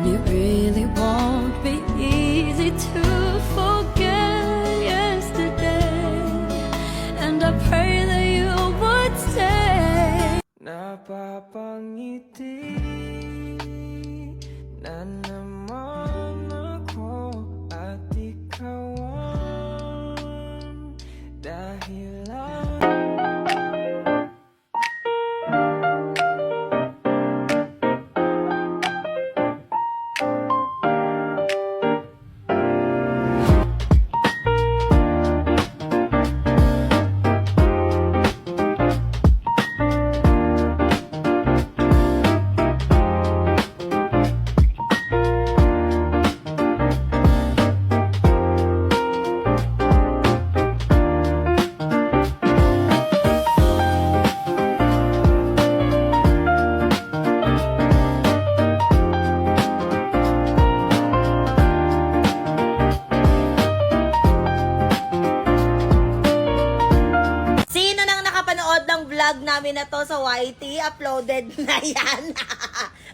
it really won't be easy to forget yesterday. And I pray that you would stay. Napapangiti na naman ako at ikaw ang dahilan. Vlog namin na to sa YT, uploaded na yan.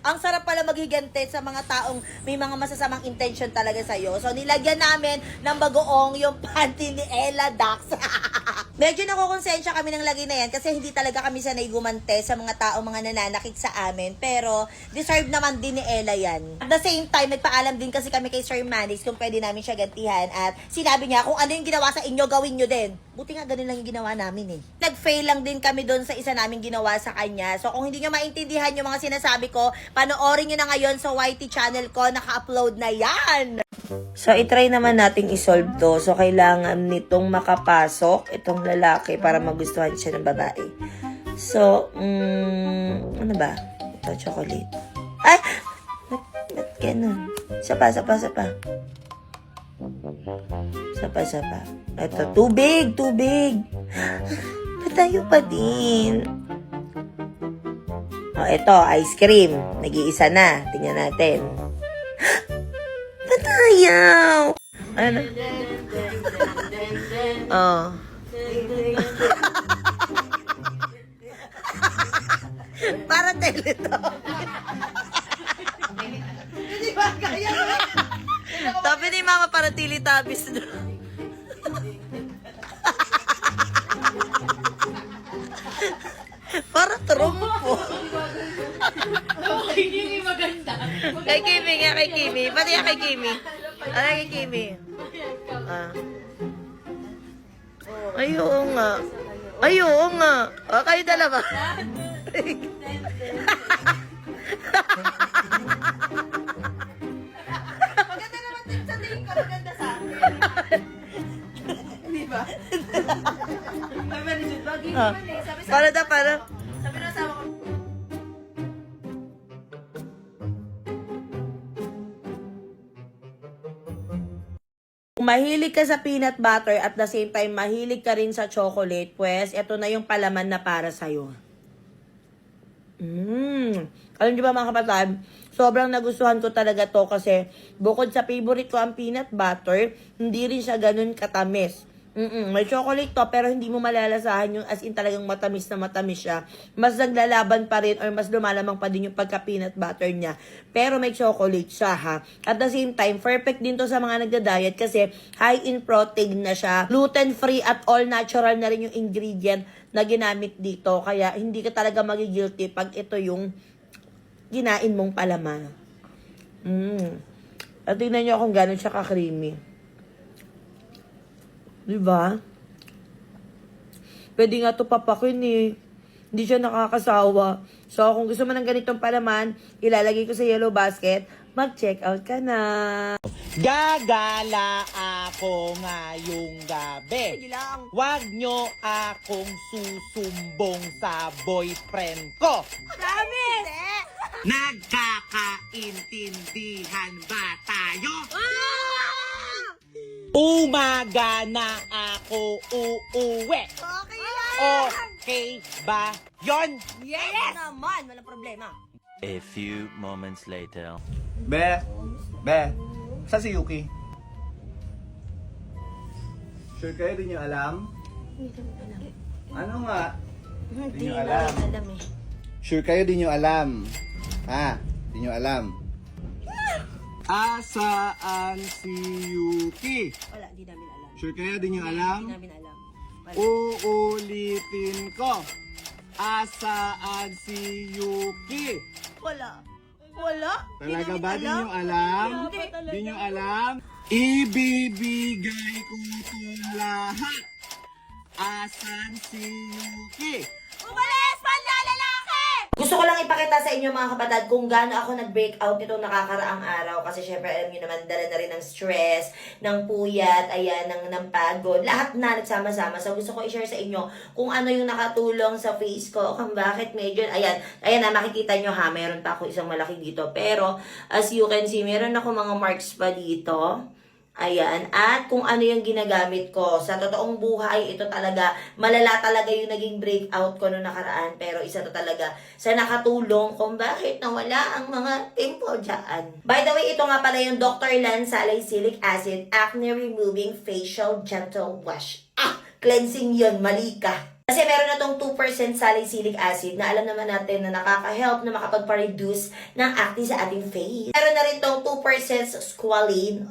Ang sarap pala maghigante sa mga taong may mga masasamang intention talaga sa'yo. So, nilagyan namin ng bagoong yung panty ni Ella Dax. Medyo nakukonsensya kami ng lagay na yan kasi hindi talaga kami sanay gumante sa mga taong mga nananakit sa amin. Pero, deserve naman din ni Ella yan. At the same time, nagpaalam din kasi kami kay Sir Manix kung pwede namin siya gantihan. At sinabi niya, kung ano yung ginawa sa inyo, gawin nyo din. Buti nga ganun lang yung ginawa namin eh. Nag-fail lang din kami doon sa isa namin ginawa sa kanya. So, kung hindi nyo maintindihan yung mga sinasabi ko, panoorin nyo na ngayon sa YT channel ko. Naka-upload na yan! So, itry naman nating isolve to. So, kailangan nitong makapasok itong lalaki para magustuhan siya ng babae. So, ano ba? Ito, chocolate. Ay! Ba't ganun? Sapa. Sapa. Ito, tubig. Patayo pa din. Oh, ito, ice cream. Nag-iisa na. Tingnan natin. Patayaw! Ano? Oh. Para teleto. Hindi ba kaya? Sabi ni Mama para Teletubbies. Para trompo. Kay Kimi maganda. Kay Kimi nga, kay Kimi. Pati nga kay Kimi. Kay Kimi. Ay, oo nga. Ay, oo nga. Kayo dalawa. Maganda naman din sa tingin ko. Maganda sa akin. Di ba? Sabi ni Jude, bagay naman eh. Para. Sabi na asawa ko. Kung mahilig ka sa peanut butter at the same time mahilig ka rin sa chocolate, pues ito na yung palaman na para sa'yo. Alam niyo ba mga kapatid, sobrang nagustuhan ko talaga to kasi bukod sa favorite ko ang peanut butter, hindi rin siya ganun katamis. May chocolate to pero hindi mo malalasahan yung as in talagang matamis na matamis siya. Mas naglalaban pa rin or mas lumalamang pa din yung pagka peanut butter niya. Pero may chocolate siya ha. At the same time, perfect din to sa mga nagda-diet kasi high in protein na siya. Gluten free at all natural na rin yung ingredient na ginamit dito. Kaya hindi ka talaga magigilty pag ito yung ginain mong palaman. At tingnan nyo kung gano'n siya ka-creamy. Diba? Pwede nga ito papakin eh. Hindi siya nakakasawa. So, kung gusto mo ng ganitong palaman, ilalagay ko sa yellow basket, mag-check out ka na. Gagala ako ngayong gabi. Sige lang. Huwag nyo akong susumbong sa boyfriend ko. Dami! Nagkakaintindihan ba tayo? Umaga na ako uuwi. Okay lang! Okay ba yon? Yes! Naman, walang problema. A few moments later. Be, saan si Yuki? Sure kayo, di nyo alam? Ano nga? Di nyo alam. Alam eh. Sure kayo, di nyo alam. Ha? Di nyo alam. Asaan si Yuki? Wala, di namin alam. Sure kaya di nyo alam? Di namin alam. Wala. Uulitin ko. Asaan si Yuki? Wala. Wala? Talaga Di ba? namin Di nyo alam? Hindi. Di nyo alam? Ibibigay ko itong lahat. Asan si Yuki? Umalis! Panlalalaki! Gusto ko lang ipakita sa inyo mga kapatid kung gaano ako nag-break out nitong nakakaraang araw. Kasi syempre alam niyo naman, dala na rin ng stress, ng puyat, ayan, ng pagod. Lahat na nagsama-sama. So gusto ko i-share sa inyo kung ano yung nakatulong sa face ko. Kung bakit medyo, ayan na, makikita nyo ha, meron pa ako isang malaki dito. Pero as you can see, meron ako mga marks pa dito. Ayan, at kung ano yung ginagamit ko. Sa totoong buhay, ito talaga, malala talaga yung naging breakout ko noong nakaraan. Pero isa to talaga sa nakatulong kung bakit nawala ang mga pimple dyan. By the way, ito nga pala yung Dr. Lan Salicylic Acid Acne Removing Facial Gentle Wash. Cleansing yun, mali ka. Kasi meron na tong 2% salicylic acid na alam naman natin na nakaka-help na makapag-reduce ng acne sa ating face. Meron na rin tong 2% squalane.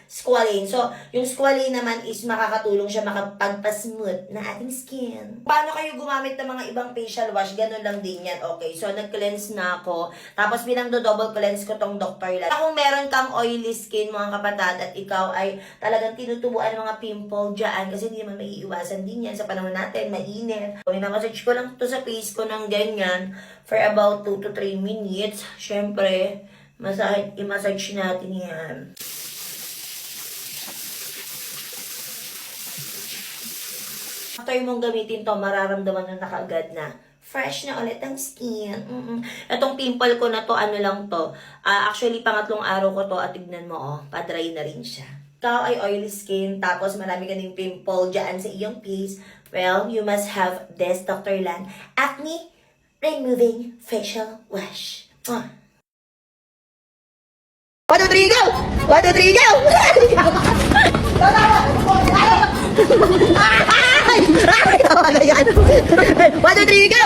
Squalane. So, yung squalane naman is makakatulong siya makapagpa-smooth na ating skin. Paano kayo gumamit ng mga ibang facial wash? Ganun lang din yan. Okay, so nag-cleanse na ako. Tapos bilang double cleanse ko tong Dr. Lan. Kung meron kang oily skin mga kapatid at ikaw ay talagang tinutubuan ng mga pimple dyan kasi hindi naman maiiwasan din yan sa panahon natin, mainit. So, minamassage ko lang to sa face ko ng ganyan for about 2 to 3 minutes. Siyempre, i-massage natin yan. After mong gamitin to, mararamdaman mo na kaagad na fresh na ulit ang skin. Itong pimple ko na to, ano lang to. Actually, pangatlong araw ko to at tignan mo, pa-dry na rin siya. Ikaw ay oily skin, tapos marami ka ng pimple dyan sa iyong face. Well, you must have this Dr. Lan Acne Removing Facial Wash. 1, 2, 3, go! 1, 2, 3, go! Ay, tawa na yan. 1, 2, 3, go!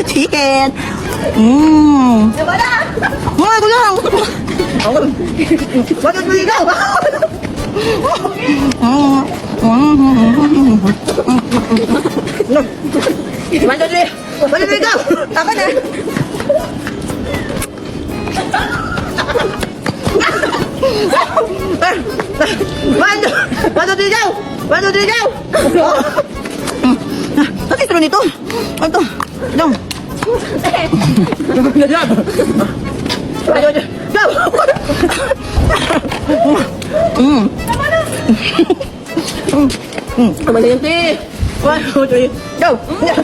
Chicken! Diba na? Mga ko lang! 1, 2, 3, go! 1, 2, 3, go! Tama na! One, two, three, go! 1, 2, 3, go! Bakit ito nito? Ito. Dong. Go! Tama na yun, te. 1, 2, 3, go! Ayan!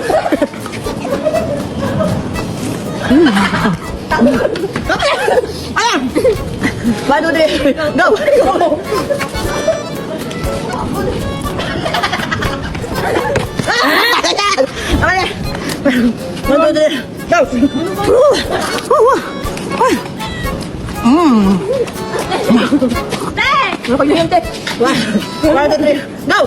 1, 2, 3, go! Ayan! Ayan! 1, 2, 3, go! Ano pag yun, te? 1, 2, 3, go!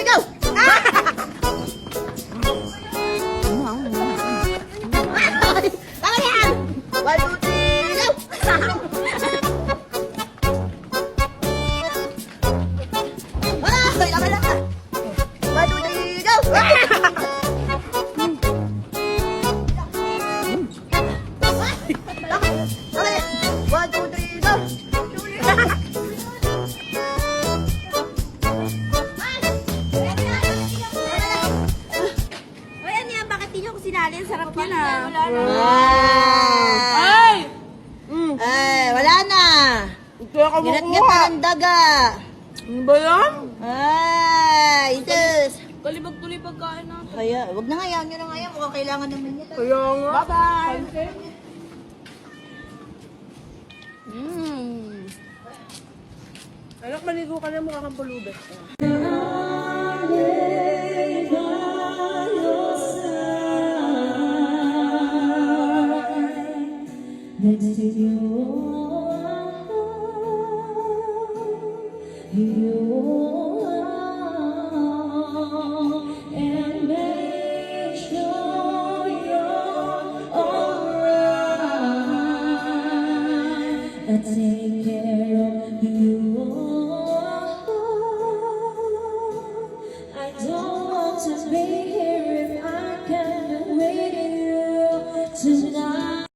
Go! Tama yan! 1, 2, 3, go! Tama na! 1, 2, 3, go! Tama yan! 1, 2, 3, go! Sarap yan ah. Ay! Ay, wala na. Ginat-ngat na ng daga. Ano ba yan? Ay, sus. Kalibag tuloy pagkain natin. Kaya, wag na nga yan. Yun na nga yan. Mukhang kailangan naman niya. Kaya nga. Bye-bye. Anak, maligo ka na mukha kang pulubes. Next to you, and baby. to be here if I can't wait you to